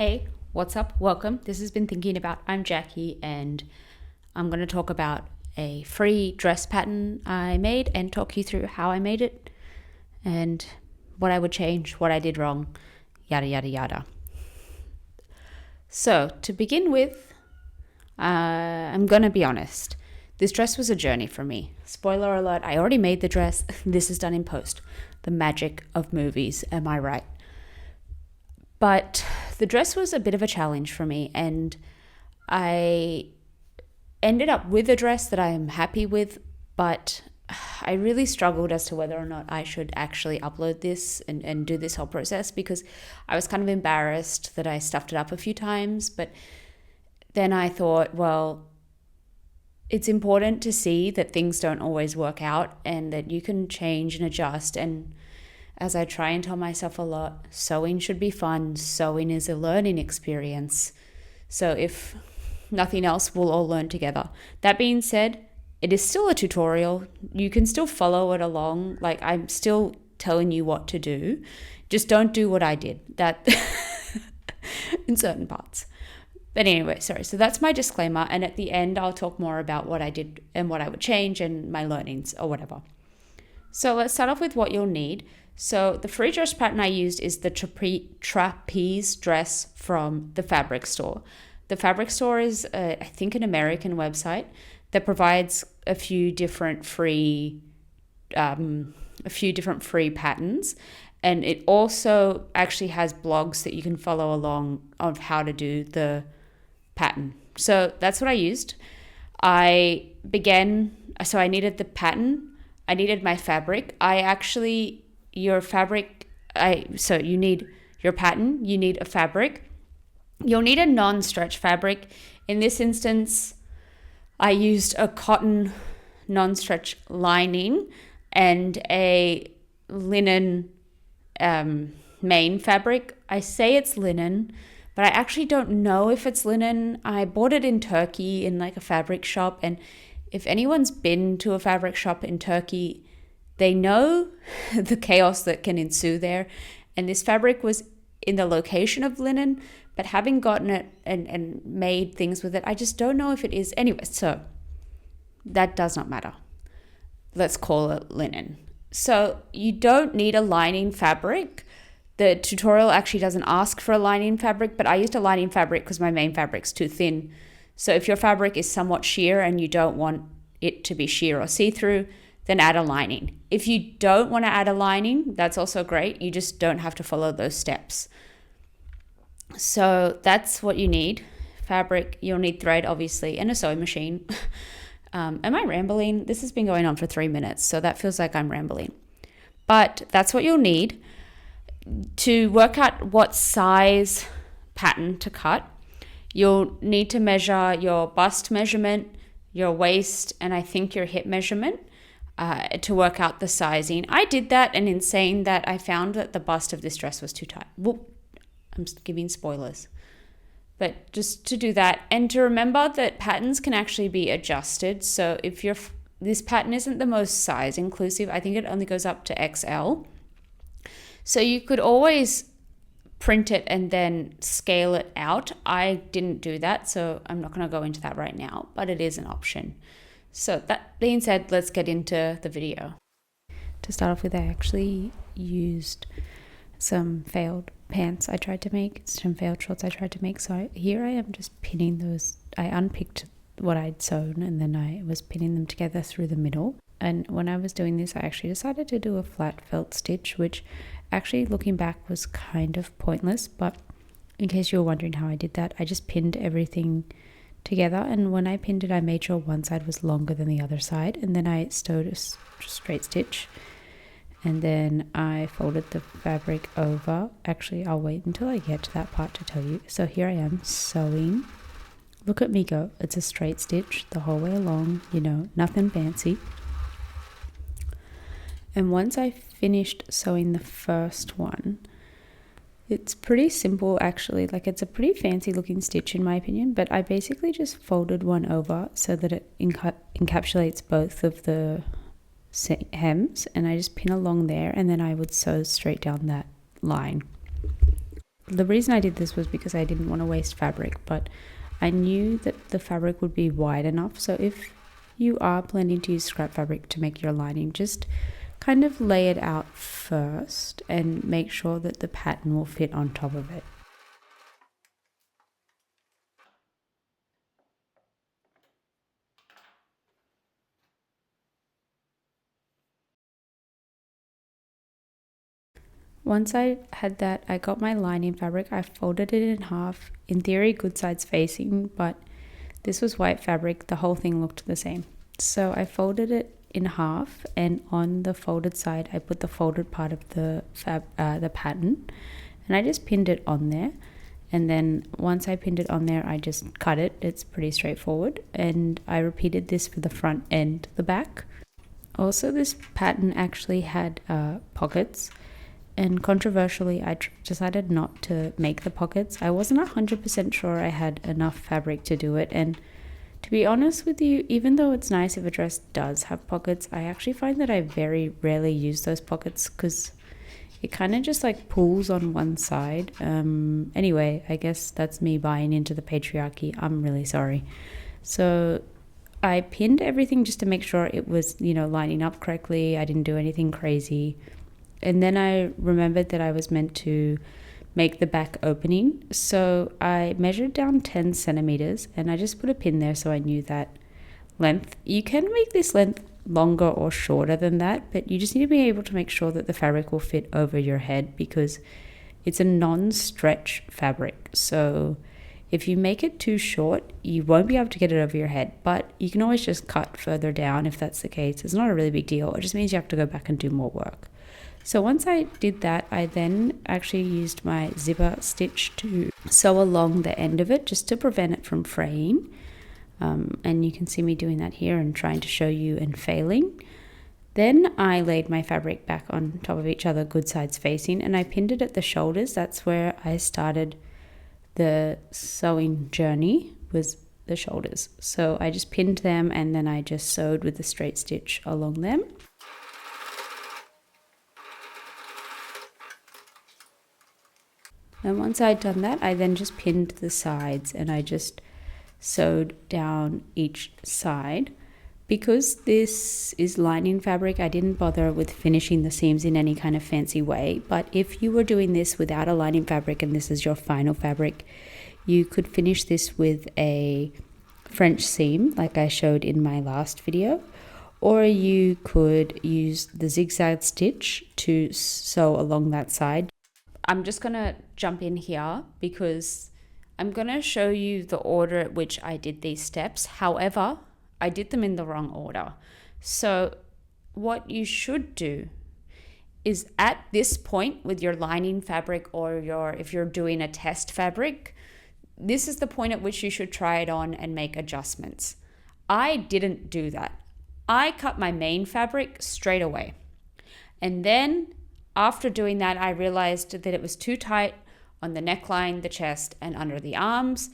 Hey, what's up? Welcome. This has been Thinking About. I'm Jackie, and I'm going to talk about a free dress pattern I made and talk you through how I made it and what I would change, what I did wrong, yada, yada, yada. So, to begin with, I'm going to be honest. This dress was a journey for me. Spoiler alert, I already made the dress. This is done in post. The magic of movies, am I right? But the dress was a bit of a challenge for me, and I ended up with a dress that I am happy with, but I really struggled as to whether or not I should actually upload this and do this whole process, because I was kind of embarrassed that I stuffed it up a few times. But then I thought, well, it's important to see that things don't always work out and that you can change and adjust. And as I try and tell myself a lot, sewing should be fun. Sewing is a learning experience. So if nothing else, we'll all learn together. That being said, it is still a tutorial. You can still follow it along. Like, I'm still telling you what to do. Just don't do what I did. That in certain parts. But anyway, sorry. So that's my disclaimer. And at the end, I'll talk more about what I did and what I would change and my learnings or whatever. So let's start off with what you'll need. So the free dress pattern I used is the Trapeze Dress from the Fabric Store. The Fabric Store is, I think, an American website that provides a few different free patterns, and it also actually has blogs that you can follow along of how to do the pattern. So that's what I used. So I needed the pattern. I needed my fabric. So you need your pattern, you need a fabric. You'll need a non-stretch fabric. In this instance, I used a cotton non-stretch lining and a linen main fabric. I say it's linen, but I actually don't know if it's linen. I bought it in Turkey in like a fabric shop, and if anyone's been to a fabric shop in Turkey, they know the chaos that can ensue there. And this fabric was in the location of linen, but having gotten it and made things with it, I just don't know if it is. Anyway, so that does not matter. Let's call it linen. So you don't need a lining fabric. The tutorial actually doesn't ask for a lining fabric, but I used a lining fabric because my main fabric's too thin. So if your fabric is somewhat sheer and you don't want it to be sheer or see-through, then add a lining. If you don't want to add a lining, that's also great. You just don't have to follow those steps. So that's what you need. Fabric, you'll need thread, obviously, and a sewing machine. Am I rambling? This has been going on for 3 minutes, so that feels like I'm rambling. But that's what you'll need. To work out what size pattern to cut, you'll need to measure your bust measurement, your waist, and I think your hip measurement to work out the sizing. I did that, and in saying that, I found that the bust of this dress was too tight. Well, I'm giving spoilers. But just to do that, and to remember that patterns can actually be adjusted. So if this pattern isn't the most size inclusive, I think it only goes up to XL. So you could always print it and then scale it out. I didn't do that, so I'm not going to go into that right now, but it is an option. So that being said, let's get into the video. To start off with, I actually used some failed pants I tried to make, some failed shorts I tried to make. So here I am just pinning those. I unpicked what I'd sewn and then I was pinning them together through the middle. And when I was doing this, I actually decided to do a flat felt stitch, which actually, looking back, was kind of pointless. But in case you were wondering how I did that, I just pinned everything together, and when I pinned it, I made sure one side was longer than the other side, and then I sewed a straight stitch, and then I folded the fabric over. Actually, I'll wait until I get to that part to tell you. So here I am sewing. Look at me go. It's a straight stitch the whole way along, nothing fancy. And once I finished sewing the first one, it's pretty simple actually. Like, it's a pretty fancy looking stitch in my opinion, but I basically just folded one over so that it encapsulates both of the hems, and I just pin along there, and then I would sew straight down that line. the reason I did this was because I didn't want to waste fabric, but I knew that the fabric would be wide enough. So if you are planning to use scrap fabric to make your lining, just kind of lay it out first and make sure that the pattern will fit on top of it. Once I had that, I got my lining fabric, I folded it in half, in theory good sides facing, but this was white fabric, the whole thing looked the same. So I folded it in half, and on the folded side I put the folded part of the pattern, and I just pinned it on there. And then once I pinned it on there, I just cut it. It's pretty straightforward, and I repeated this for the front and the back. Also, this pattern actually had pockets, and controversially I decided not to make the pockets. I wasn't 100% sure I had enough fabric to do it, and to be honest with you, even though it's nice if a dress does have pockets, I actually find that I very rarely use those pockets because it kind of just like pulls on one side. Anyway, I guess that's me buying into the patriarchy. I'm really sorry. So I pinned everything just to make sure it was, lining up correctly. I didn't do anything crazy. And then I remembered that I was meant to make the back opening. So I measured down 10 centimeters and I just put a pin there so I knew that length. You can make this length longer or shorter than that, but you just need to be able to make sure that the fabric will fit over your head because it's a non-stretch fabric. So if you make it too short, you won't be able to get it over your head, but you can always just cut further down if that's the case. It's not a really big deal. It just means you have to go back and do more work. So once I did that, I then actually used my zipper stitch to sew along the end of it just to prevent it from fraying. And you can see me doing that here and trying to show you and failing. Then I laid my fabric back on top of each other, good sides facing, and I pinned it at the shoulders. That's where I started the sewing journey, was the shoulders. So I just pinned them and then I just sewed with the straight stitch along them. And once I'd done that, I then just pinned the sides and I just sewed down each side. Because this is lining fabric, I didn't bother with finishing the seams in any kind of fancy way. But if you were doing this without a lining fabric and this is your final fabric, you could finish this with a French seam like I showed in my last video. Or you could use the zigzag stitch to sew along that side. I'm just going to jump in here because I'm going to show you the order at which I did these steps. However, I did them in the wrong order. So what you should do is at this point with your lining fabric or if you're doing a test fabric, this is the point at which you should try it on and make adjustments. I didn't do that. I cut my main fabric straight away. And then after doing that, I realized that it was too tight on the neckline, the chest, and under the arms.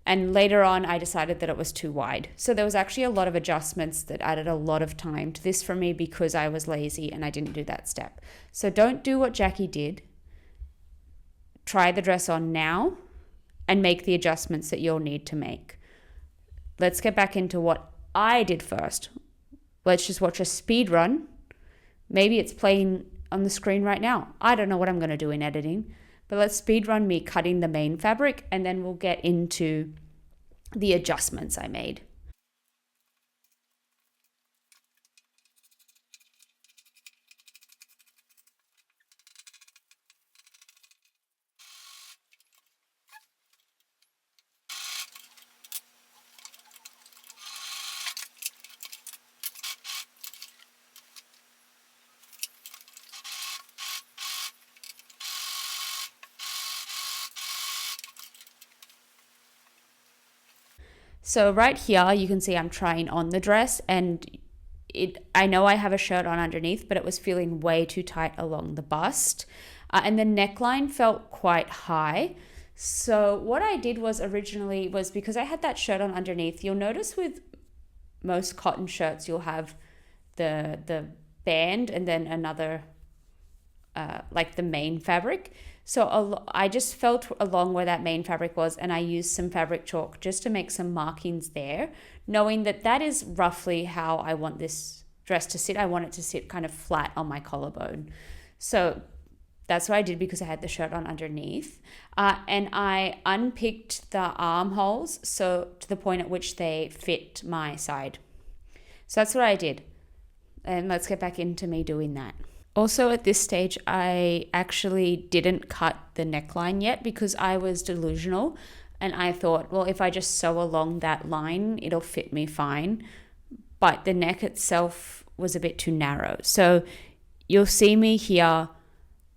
And later on, I decided that it was too wide. So there was actually a lot of adjustments that added a lot of time to this for me because I was lazy and I didn't do that step. So don't do what Jackie did. Try the dress on now and make the adjustments that you'll need to make. Let's get back into what I did first. Let's just watch a speed run. Maybe it's playing on the screen right now. I don't know what I'm going to do in editing, but let's speed run me cutting the main fabric and then we'll get into the adjustments I made. So right here, you can see I'm trying on the dress and I know I have a shirt on underneath, but it was feeling way too tight along the bust. And the neckline felt quite high. So what I did was originally was because I had that shirt on underneath, you'll notice with most cotton shirts, you'll have the band and then another like the main fabric. So I just felt along where that main fabric was, and I used some fabric chalk just to make some markings there, knowing that that is roughly how I want this dress to sit. I want it to sit kind of flat on my collarbone. So that's what I did because I had the shirt on underneath. And I unpicked the armholes so to the point at which they fit my side. So that's what I did. And let's get back into me doing that. Also, at this stage, I actually didn't cut the neckline yet because I was delusional. And I thought, well, if I just sew along that line, it'll fit me fine. But the neck itself was a bit too narrow. So you'll see me here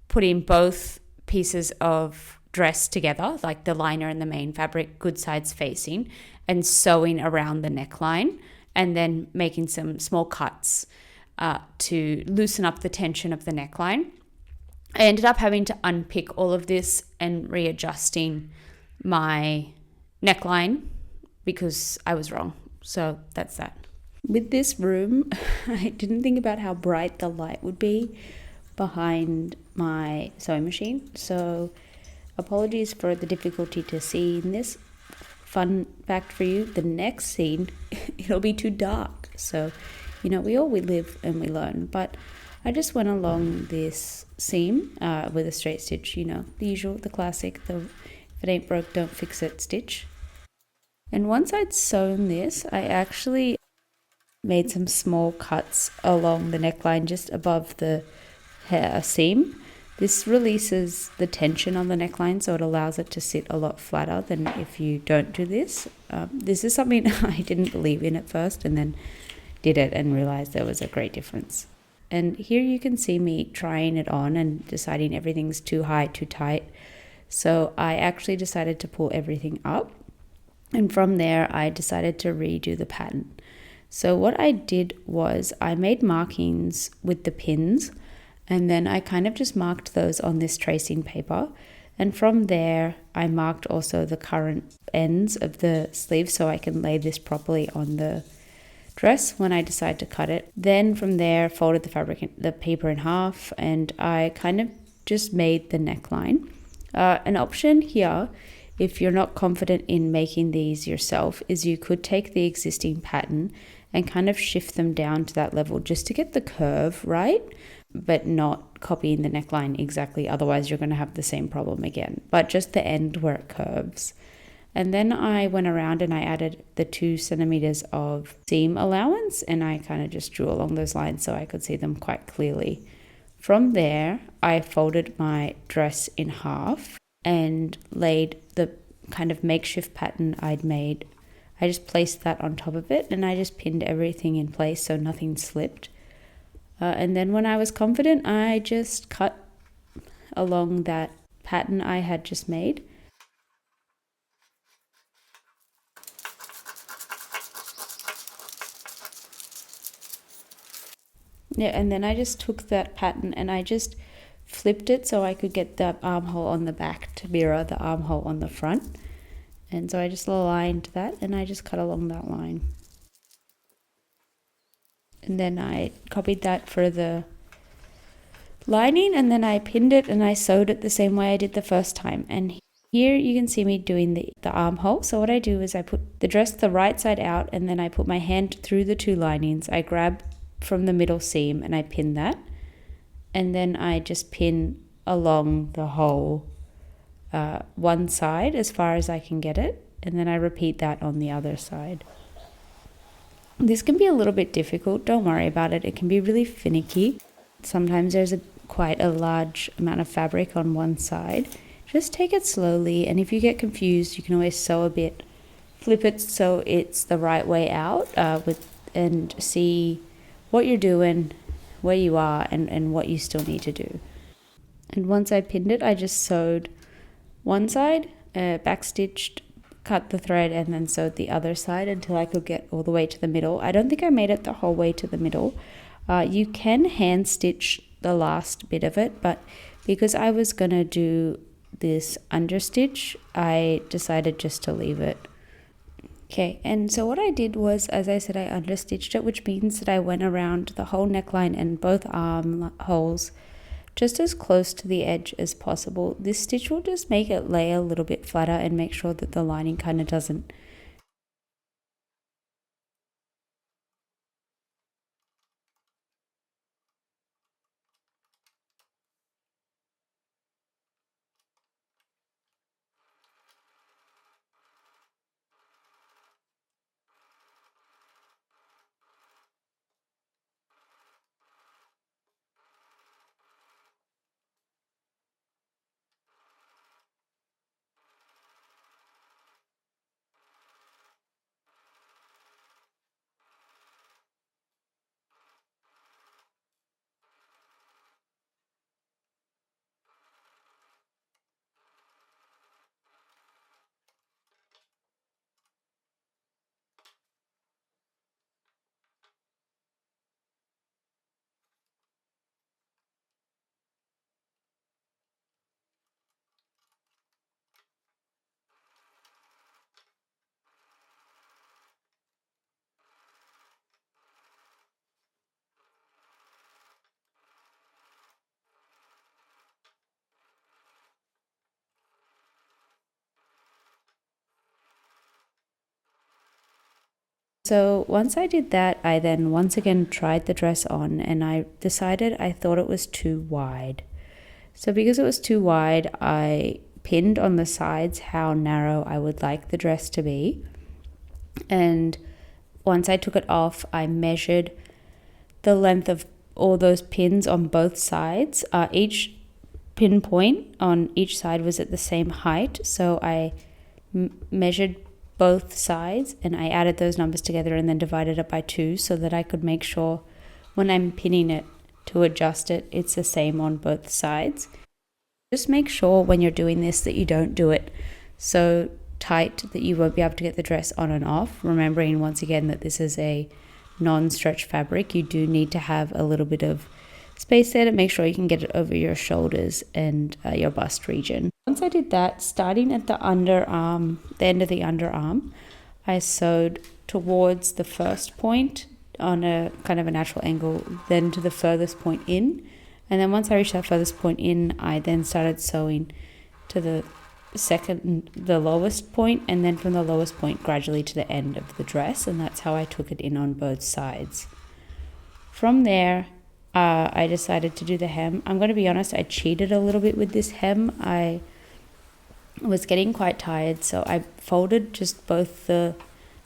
putting both pieces of dress together, like the liner and the main fabric, good sides facing, and sewing around the neckline, and then making some small cuts to loosen up the tension of the neckline. I ended up having to unpick all of this and readjusting my neckline because I was wrong. So that's that. With this room, I didn't think about how bright the light would be behind my sewing machine. So apologies for the difficulty to see in this. Fun fact for you, the next scene, it'll be too dark. So, we live and we learn. But I just went along this seam with a straight stitch, the usual, the classic, the if it ain't broke, don't fix it stitch. And once I'd sewn this, I actually made some small cuts along the neckline just above the seam. This releases the tension on the neckline, so it allows it to sit a lot flatter than if you don't do this. This is something I didn't believe in at first, and then did it and realized there was a great difference. And here you can see me trying it on and deciding everything's too high, too tight. So I actually decided to pull everything up, and from there I decided to redo the pattern. So what I did was I made markings with the pins, and then I kind of just marked those on this tracing paper. And from there, I marked also the current ends of the sleeve so I can lay this properly on the dress when I decide to cut it. Then from there, folded the paper in half, and I kind of just made the neckline. An option here, if you're not confident in making these yourself, is you could take the existing pattern and kind of shift them down to that level just to get the curve right, but not copying the neckline exactly. Otherwise, you're going to have the same problem again, but just the end where it curves. And then I went around and I added the 2 centimeters of seam allowance, and I kind of just drew along those lines so I could see them quite clearly. From there, I folded my dress in half and laid the kind of makeshift pattern I'd made. I just placed that on top of it, and I just pinned everything in place so nothing slipped. And then when I was confident, I just cut along that pattern I had just made. Yeah, and then I just took that pattern and I just flipped it so I could get the armhole on the back to mirror the armhole on the front. And so I just aligned that and I just cut along that line. And then I copied that for the lining, and then I pinned it and I sewed it the same way I did the first time. And here you can see me doing the armhole. So what I do is I put the dress the right side out, and then I put my hand through the 2 linings. I grab from the middle seam and I pin that. And then I just pin along the whole one side as far as I can get it. And then I repeat that on the other side. This can be a little bit difficult. Don't worry about it. It can be really finicky. Sometimes there's quite a large amount of fabric on one side. Just take it slowly, and if you get confused, you can always sew a bit, flip it so it's the right way out, and see what you're doing, where you are, and what you still need to do. And once I pinned it, I just sewed one side, backstitched, cut the thread, and then sewed the other side until I could get all the way to the middle. I don't think I made it the whole way to the middle. You can hand stitch the last bit of it, but because I was gonna do this understitch, I decided just to leave it. Okay, and so what I did was, as I said, I understitched it, which means that I went around the whole neckline and both arm holes just as close to the edge as possible. This stitch will just make it lay a little bit flatter and make sure that the lining kind of doesn't. So once I did that, I then once again tried the dress on, and I decided I thought it was too wide. So because it was too wide, I pinned on the sides how narrow I would like the dress to be. And once I took it off, I measured the length of all those pins on both sides. Each pin point on each side was at the same height, so I measured both sides and I added those numbers together and then divided it by 2 so that I could make sure when I'm pinning it to adjust it, it's the same on both sides. Just make sure when you're doing this that you don't do it so tight that you won't be able to get the dress on and off. Remembering once again that this is a non-stretch fabric, you do need to have a little bit of space there to make sure you can get it over your shoulders and your bust region. Once I did that, starting at the underarm, the end of the underarm, I sewed towards the first point on a kind of a natural angle, then to the furthest point in. And then once I reached that furthest point in, I then started sewing to the lowest point, and then from the lowest point gradually to the end of the dress. And that's how I took it in on both sides. From there, I decided to do the hem. I'm going to be honest, I cheated a little bit with this hem. I was getting quite tired, so I folded just both the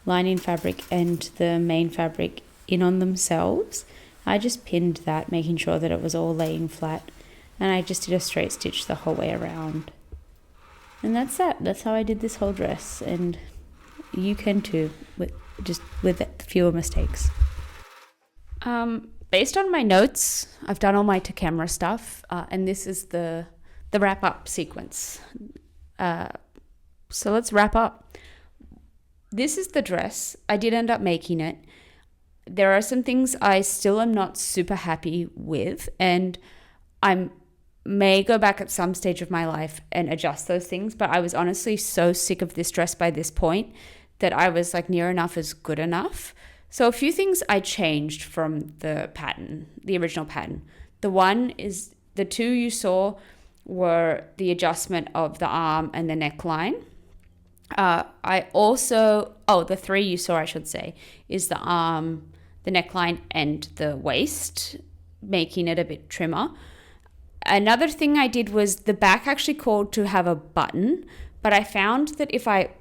lining fabric and the main fabric in on themselves. I just pinned that, making sure that it was all laying flat, and I just did a straight stitch the whole way around. And that's that. That's how I did this whole dress, and you can too, with fewer mistakes. Based on my notes, I've done all my to-camera stuff, and this is the wrap-up sequence. So let's wrap up. This is the dress. I did end up making it. There are some things I still am not super happy with, and I may go back at some stage of my life and adjust those things, but I was honestly so sick of this dress by this point that I was like, near enough is good enough. So a few things I changed from the pattern, the original pattern. The 2 you saw were the adjustment of the arm and the neckline. The 3 you saw, I should say, is the arm, the neckline, and the waist, making it a bit trimmer. Another thing I did was the back actually called to have a button, but I found that if I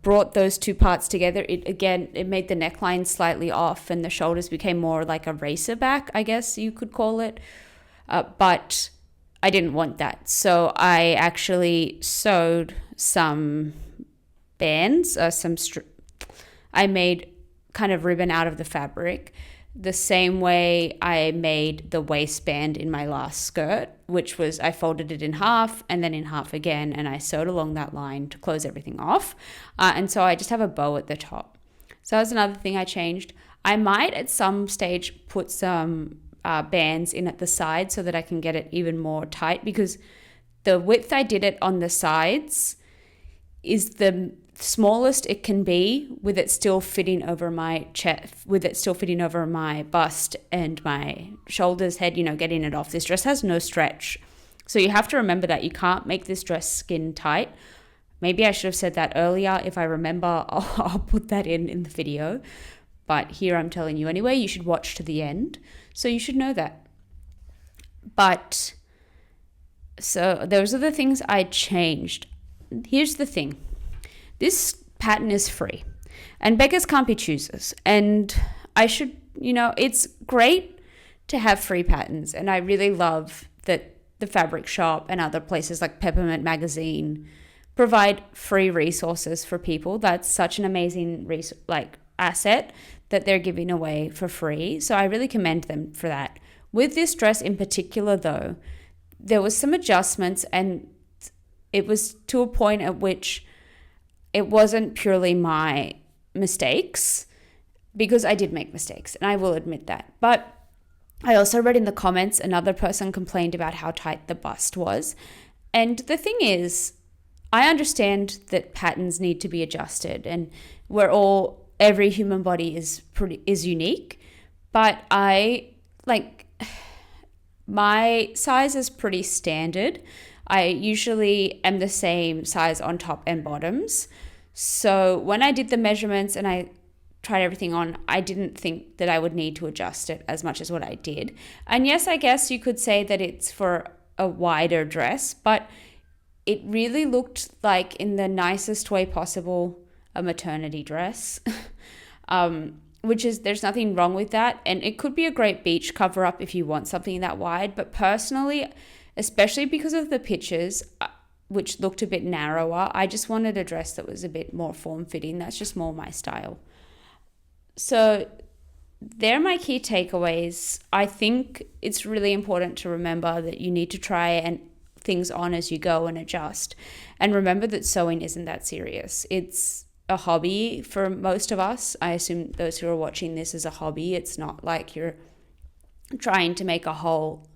brought those 2 parts together, it made the neckline slightly off and the shoulders became more like a racer back, I guess you could call it. But I didn't want that. So I actually sewed some bands, I made kind of ribbon out of the fabric, the same way I made the waistband in my last skirt, which was I folded it in half and then in half again, and I sewed along that line to close everything off. And so I just have a bow at the top. So that was another thing I changed. I might at some stage put some bands in at the side so that I can get it even more tight, because the width I did it on the sides is the smallest it can be with it still fitting over my chest, with it still fitting over my bust and my shoulders, head, getting it off. This dress has no stretch. So you have to remember that you can't make this dress skin tight. Maybe I should have said that earlier. If I remember, I'll put that in the video. But here I'm telling you anyway, you should watch to the end. So you should know that. But so those are the things I changed. Here's the thing. This pattern is free and beggars can't be choosers. And I should, it's great to have free patterns. And I really love that the Fabric Shop and other places like Peppermint Magazine provide free resources for people. That's such an amazing asset that they're giving away for free. So I really commend them for that. With this dress in particular, though, there was some adjustments, and it was to a point at which it wasn't purely my mistakes, because I did make mistakes, and I will admit that. But I also read in the comments another person complained about how tight the bust was. And the thing is, I understand that patterns need to be adjusted, and every human body is unique, but my size is pretty standard. I usually am the same size on top and bottoms. So when I did the measurements and I tried everything on, I didn't think that I would need to adjust it as much as what I did. And yes, I guess you could say that it's for a wider dress, but it really looked like, in the nicest way possible, a maternity dress. Which is, there's nothing wrong with that. And it could be a great beach cover up if you want something that wide. But personally, especially because of the pictures, which looked a bit narrower, I just wanted a dress that was a bit more form-fitting. That's just more my style. So they're my key takeaways. I think it's really important to remember that you need to try things on as you go and adjust. And remember that sewing isn't that serious. It's a hobby for most of us. I assume those who are watching this is a hobby. It's not like you're trying to make a whole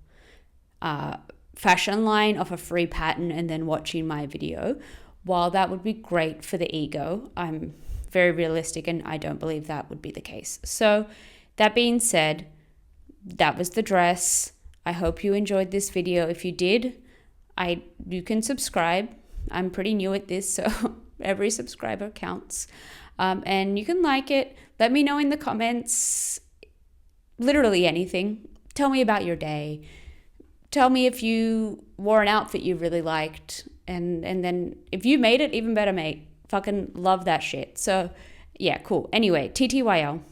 fashion line off a free pattern and then watching my video. While that would be great for the ego, I'm very realistic and I don't believe that would be the case. So that being said, that was the dress. I hope you enjoyed this video. If you did, you can subscribe. I'm pretty new at this, so every subscriber counts. And you can like it. Let me know in the comments, literally anything. Tell me about your day. Tell me if you wore an outfit you really liked. And then if you made it, even better, mate. Fucking love that shit. So yeah, cool. Anyway, TTYL.